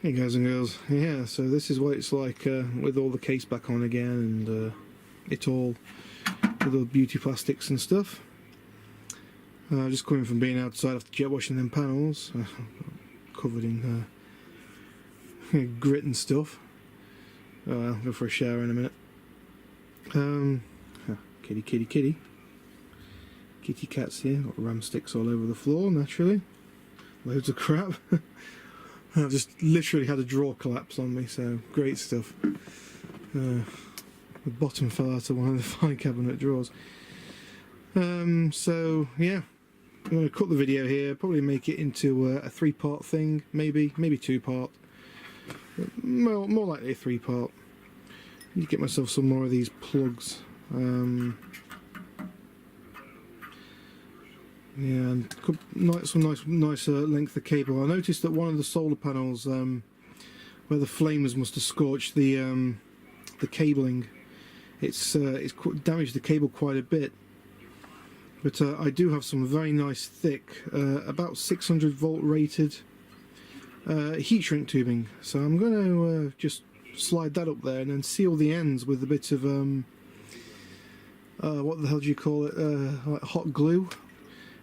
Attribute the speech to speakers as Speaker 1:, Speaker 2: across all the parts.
Speaker 1: Hey guys and girls, yeah, so this is what it's like with all the case back on again and it all with all the beauty plastics and stuff. Just coming from being outside after jet washing them panels, covered in grit and stuff. I'll go for a shower in a minute. Kitty cats here, got ram sticks all over the floor naturally, loads of crap. I've just literally had a drawer collapse on me, so great stuff. The bottom fell out of one of the file cabinet drawers. So yeah, I'm going to cut the video here, probably make it into a 3-part thing, maybe 2-part. More likely a 3-part. Need to get myself some more of these plugs. Yeah, and some nice length of cable. I noticed that one of the solar panels, where the flames must have scorched the cabling, it's damaged the cable quite a bit. But I do have some very nice thick, about 600 volt rated heat shrink tubing. So I'm going to just slide that up there and then seal the ends with a bit of what the hell do you call it? Like hot glue.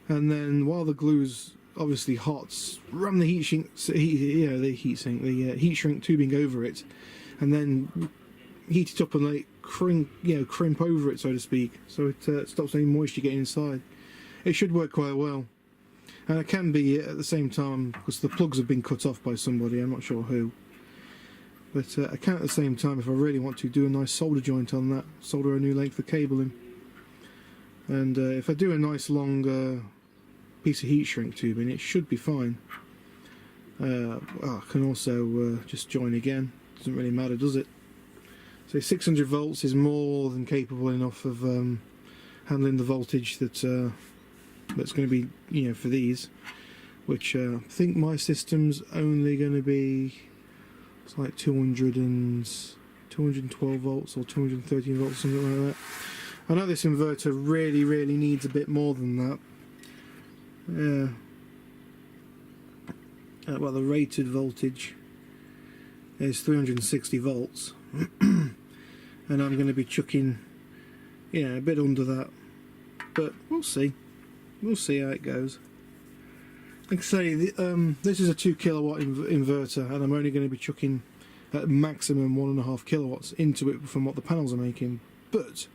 Speaker 1: And then while the glue's obviously hot, ram the heat shrink tubing over it, and then heat it up and let it crimp over it, so to speak, so it stops any moisture getting inside. It should work quite well, and it can be at the same time because the plugs have been cut off by somebody. I'm not sure who, but I can at the same time, if I really want to, do a nice solder joint on that, solder a new length of cable in, and if I do a nice long piece of heat shrink tubing, it should be fine. I can also just join again, doesn't really matter, does it? So 600 volts is more than capable enough of handling the voltage that's going to be, for these, which I think my system's only going to be, it's like 212 volts or 213 volts, something like that. I know this inverter really needs a bit more than that. Yeah. Well, the rated voltage is 360 volts, and I'm going to be chucking, a bit under that. But we'll see. We'll see how it goes. Like I say, this is a 2 kilowatt inverter, and I'm only going to be chucking at maximum 1.5 kilowatts into it from what the panels are making. But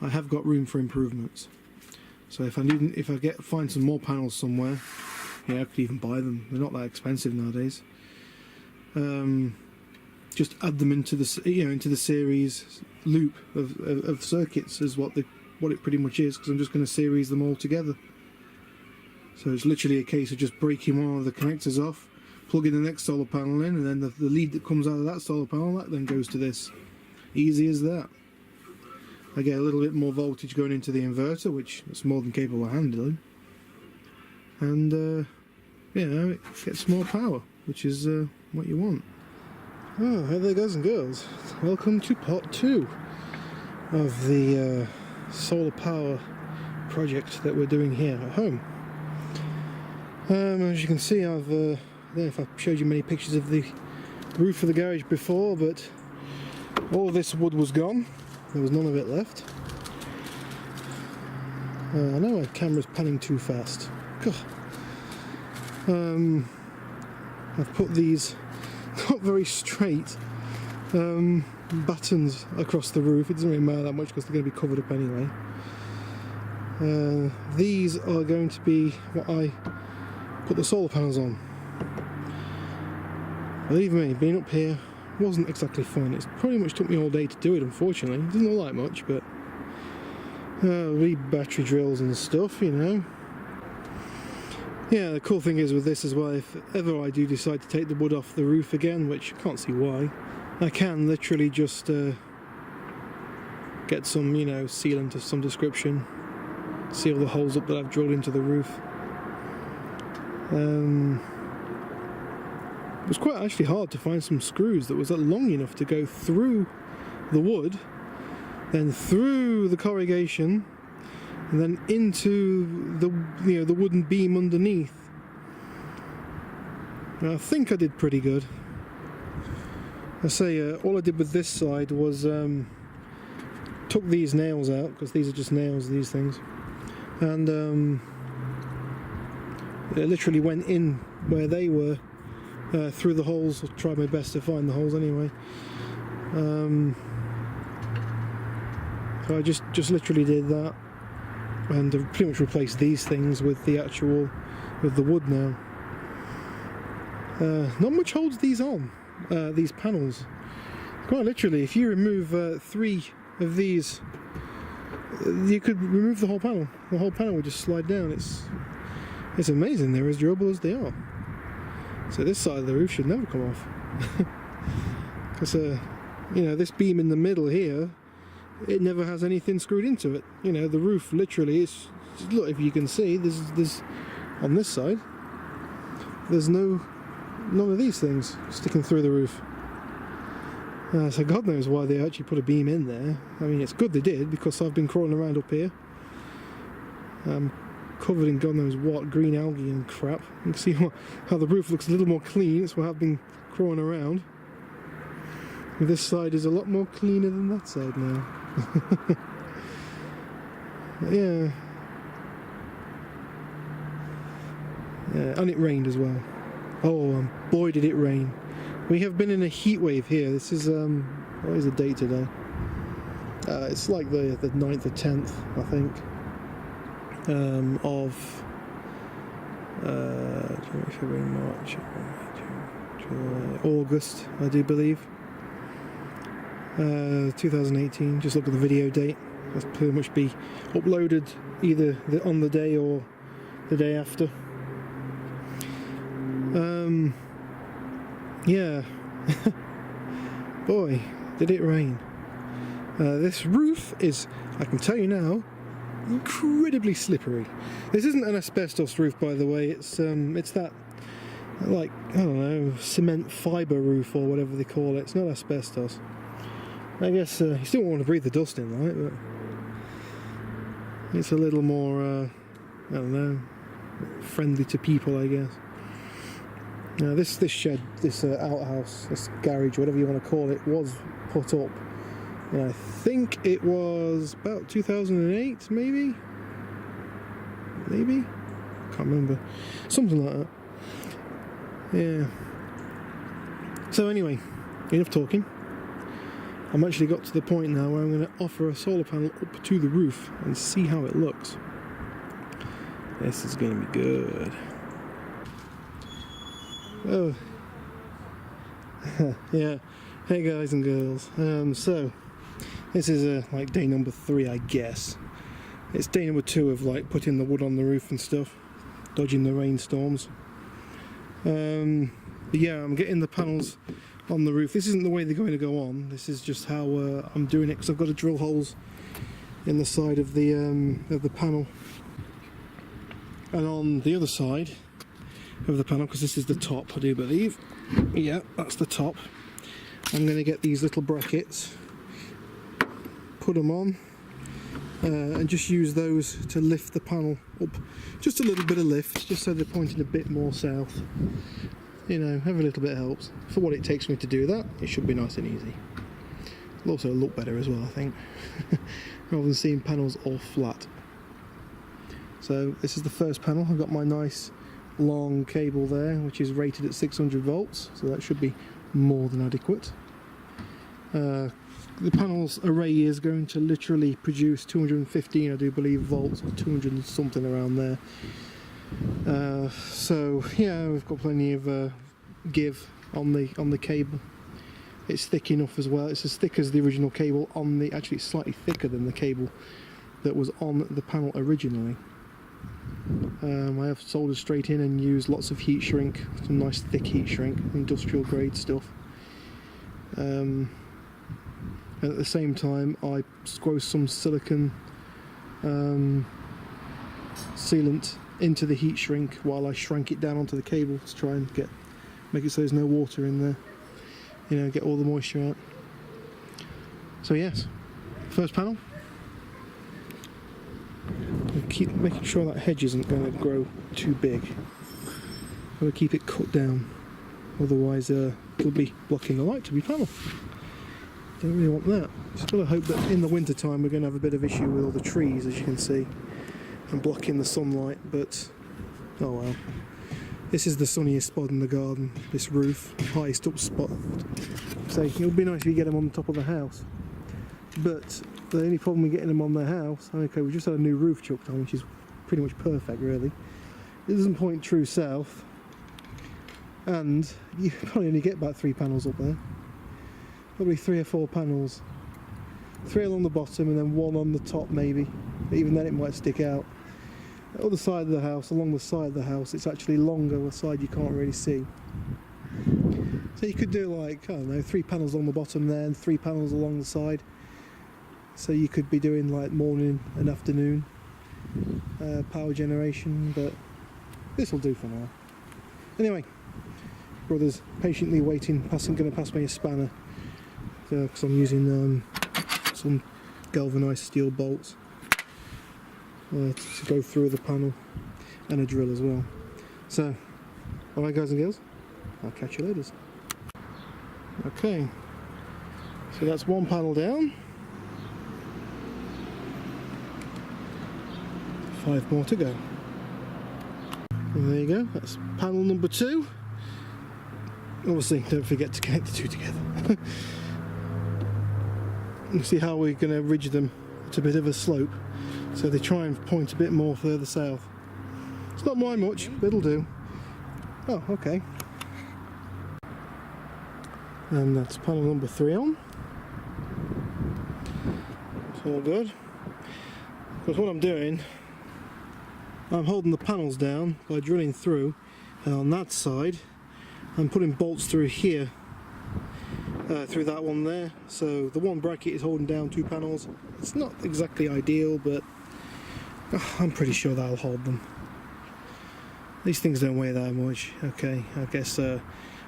Speaker 1: I have got room for improvements. So if I find some more panels somewhere, I could even buy them. They're not that expensive nowadays. Just add them into the into the series loop of circuits is what it pretty much is, because I'm just going to series them all together. So it's literally a case of just breaking one of the connectors off, plugging the next solar panel in, and then the lead that comes out of that solar panel, that then goes to this. Easy as that. I get a little bit more voltage going into the inverter, which is more than capable of handling, and it gets more power, which is what you want. Oh, hey there guys and girls, welcome to part 2 of the solar power project that we're doing here at home. As you can see, I've I don't know if I showed you many pictures of the roof of the garage before, but all this wood was gone. There was none of it left. I know my camera's panning too fast. God. I've put these not very straight battens across the roof. It doesn't really matter that much because they're going to be covered up anyway. These are going to be what I put the solar panels on. Believe me, being up here wasn't exactly fun. It pretty much took me all day to do it, unfortunately. It doesn't look like much, but read battery drills and stuff, Yeah, the cool thing is with this as well, if ever I do decide to take the wood off the roof again, which I can't see why, I can literally just get some, sealant of some description, seal the holes up that I've drilled into the roof. It was quite actually hard to find some screws that was long enough to go through the wood, then through the corrugation, and then into the the wooden beam underneath. I think I did pretty good. I say all I did with this side was took these nails out, because these are just nails, these things, and it literally went in where they were, through the holes. I tried my best to find the holes anyway. So I just literally did that, and I've pretty much replaced these things with the wood now. Not much holds these on, these panels. Quite literally, if you remove 3 of these, you could remove the whole panel. The whole panel would just slide down. It's amazing. They're as durable as they are. So this side of the roof should never come off. Because you know, this beam in the middle here, it never has anything screwed into it. You know, the roof literally is. Look, if you can see, there's on this side, there's none of these things sticking through the roof. So God knows why they actually put a beam in there. I mean, it's good they did, because I've been crawling around up here, covered in God knows what, green algae and crap. You can see how the roof looks a little more clean. It's where I've been crawling around. And this side is a lot more cleaner than that side now. Yeah. Yeah, and it rained as well. Oh, boy did it rain. We have been in a heat wave here. This is, what is the date today? It's like the 9th or 10th, I think, of January, February, March, July, August, I do believe. 2018. Just look at the video date. That's pretty much be uploaded either on the day or the day after. Yeah. Boy, did it rain. This roof is, I can tell you now, incredibly slippery. This isn't an asbestos roof, by the way. It's that, like, I don't know, cement fibre roof or whatever they call it. It's not asbestos. I guess you still want to breathe the dust in, right? But it's a little more, I don't know, friendly to people, I guess. Now this shed, this outhouse, this garage, whatever you want to call it, was put up. And I think it was about 2008, maybe? Maybe? Can't remember. Something like that. Yeah. So anyway, enough talking. I'm actually got to the point now where I'm going to offer a solar panel up to the roof and see how it looks. This is going to be good. Oh. Yeah. Hey guys and girls. So this is like day number 3, I guess. It's day number 2 of like putting the wood on the roof and stuff, dodging the rainstorms. But yeah, I'm getting the panels on the roof. This isn't the way they're going to go on. This is just how I'm doing it, because I've got to drill holes in the side of the panel, and on the other side of the panel, because this is the top, I do believe. Yeah, that's the top. I'm going to get these little brackets, put them on, and just use those to lift the panel up. Just a little bit of lift, just so they're pointing a bit more south. You know, every little bit helps. For what it takes me to do that, it should be nice and easy. It'll also look better as well, I think, rather than seeing panels all flat. So this is the first panel. I've got my nice long cable there, which is rated at 600 volts, so that should be more than adequate. The panel's array is going to literally produce 215, I do believe, volts, or 200 and something around there. So yeah, we've got plenty of give on the cable. It's thick enough as well. It's as thick as the original cable on the. Actually, it's slightly thicker than the cable that was on the panel originally. I have soldered straight in and used lots of heat shrink, some nice thick heat shrink, industrial grade stuff. And at the same time, I squoze some silicone sealant into the heat shrink while I shrank it down onto the cable to try and make it so there's no water in there. You know, get all the moisture out. So yes, first panel. I'll keep making sure that hedge isn't going to grow too big. I'll keep it cut down. otherwise it'll be blocking the light to be panel. Don't really want that. Just got to hope that in the winter time we're going to have a bit of issue with all the trees, as you can see, and blocking the sunlight, but oh well. This is the sunniest spot in the garden, this roof, highest up spot. So it would be nice if you get them on the top of the house. But the only problem with getting them on the house, okay, we just had a new roof chucked on, which is pretty much perfect really. It doesn't point true south, and you probably only get about 3 panels up there. Probably 3 or 4 panels. 3 along the bottom and then 1 on the top maybe. But even then it might stick out. The other side of the house, along the side of the house, it's actually longer, the side you can't really see. So you could do like, I don't know, 3 panels on the bottom there and 3 panels along the side. So you could be doing like morning and afternoon power generation, but this will do for now. Anyway, brother's patiently waiting, going to pass me a spanner because I'm using some galvanised steel bolts to go through the panel, and a drill as well. So, alright guys and girls, I'll catch you later. Okay, so that's 1 panel down. 5 more to go. And there you go, that's panel number 2. Obviously, don't forget to connect the 2 together. You see how we're going to ridge them at a bit of a slope, so they try and point a bit more further south. It's not by much, but it'll do. Oh, okay. And that's panel number 3 on. It's all good. Because what I'm doing, I'm holding the panels down by drilling through, and on that side I'm putting bolts through here, through that one there. So the one bracket is holding down 2 panels. It's not exactly ideal, but I'm pretty sure that'll hold them. These things don't weigh that much. Okay, I guess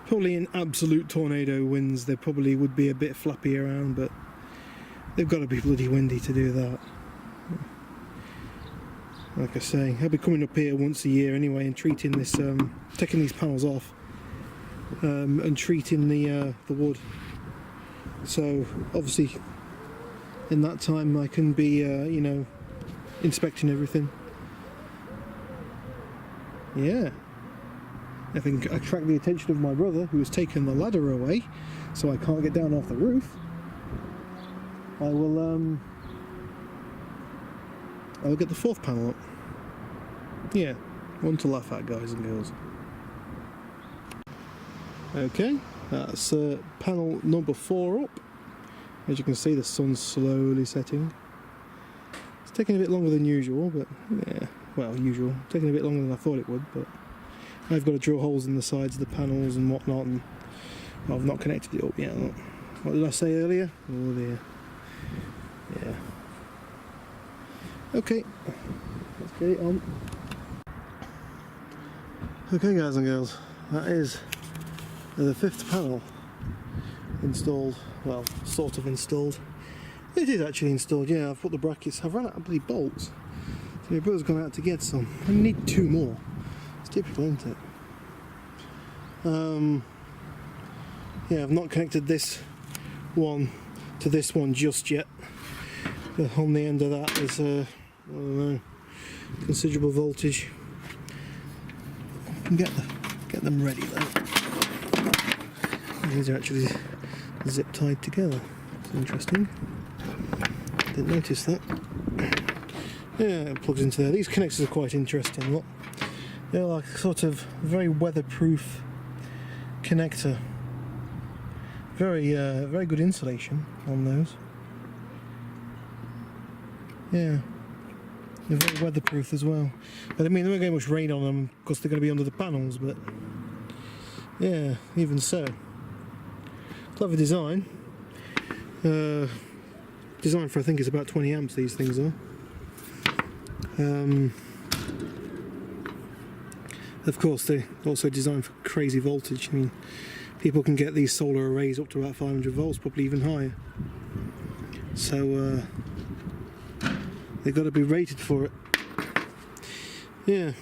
Speaker 1: probably in absolute tornado winds they probably would be a bit flappy around, but they've got to be bloody windy to do that. Like I say, I'll be coming up here once a year anyway and treating this, taking these panels off and treating the wood. So obviously in that time I can be you know, inspecting everything. Yeah, I think I attract the attention of my brother, who has taken the ladder away so I can't get down off the roof. I will I'll get the 4th panel up. Yeah, one to laugh at, guys and girls. Okay, that's panel number 4 up. As you can see, the sun's slowly setting. It's taking a bit longer than usual, but yeah, well, usual. Taking a bit longer than I thought it would, but I've got to drill holes in the sides of the panels and whatnot, and well, I've not connected it up yet. What did I say earlier? Oh dear. Yeah. Okay, let's get it on. Okay guys and girls, that is the 5th panel installed, well, sort of installed. It is actually installed, yeah. I've put the brackets, I've run out of bloody bolts, so my brother's gone out to get some. I need 2 more. It's typical, isn't it? Yeah, I've not connected this one to this one just yet. But on the end of that is I don't know, considerable voltage. I can get them ready though. These are actually zip tied together. It's interesting. Didn't notice that. Yeah, it plugs into there. These connectors are quite interesting. Look, they're like sort of very weatherproof connector. Very, very good insulation on those. Yeah, they're very weatherproof as well. But I mean, there won't get much rain on them because they're going to be under the panels. But yeah, even so, clever design. Designed for, I think it's about 20 amps. These things are. Of course, they're also designed for crazy voltage. I mean, people can get these solar arrays up to about 500 volts, probably even higher. So they've got to be rated for it. Yeah.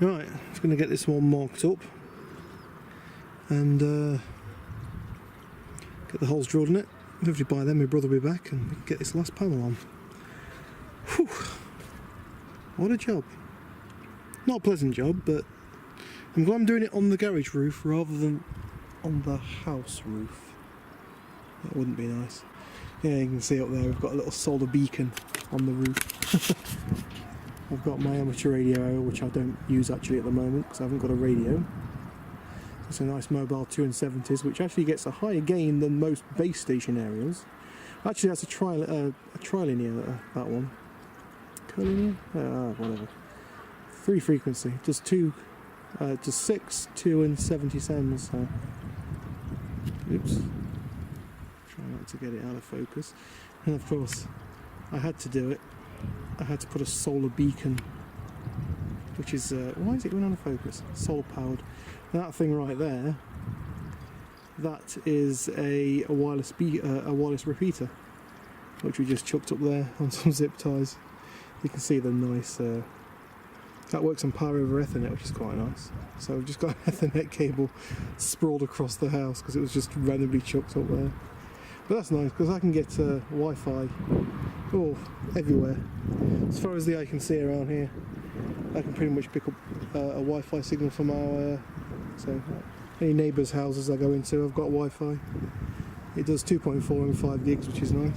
Speaker 1: Right, I'm just going to get this one marked up. and get the holes drilled in it. Hopefully by then my brother will be back and we can get this last panel on. Whew. What a job. Not a pleasant job, but I'm glad I'm doing it on the garage roof rather than on the house roof. That wouldn't be nice. Yeah, you can see up there we've got a little solar beacon on the roof. I've got my amateur radio, which I don't use actually at the moment because I haven't got a radio. It's a nice mobile 270s, which actually gets a higher gain than most base station areas. Actually, that's a trilinear, that one. Collinear? Whatever. 3 frequency, just 6, 2 and 70 sems. So. Oops. Try not to get it out of focus. And of course, I had to do it. I had to put a solar beacon, which is, why is it going out of focus? Solar powered. That thing right there, that is a wireless repeater, which we just chucked up there on some zip ties. You can see the nice, that works on power over Ethernet, which is quite nice. So we've just got an Ethernet cable sprawled across the house because it was just randomly chucked up there. But that's nice because I can get Wi-Fi everywhere. As far as the eye can see around here, I can pretty much pick up a Wi-Fi signal from our, so any neighbours' houses I go into, I've got Wi-Fi. It does 2.4 and 5 gigs, which is nice.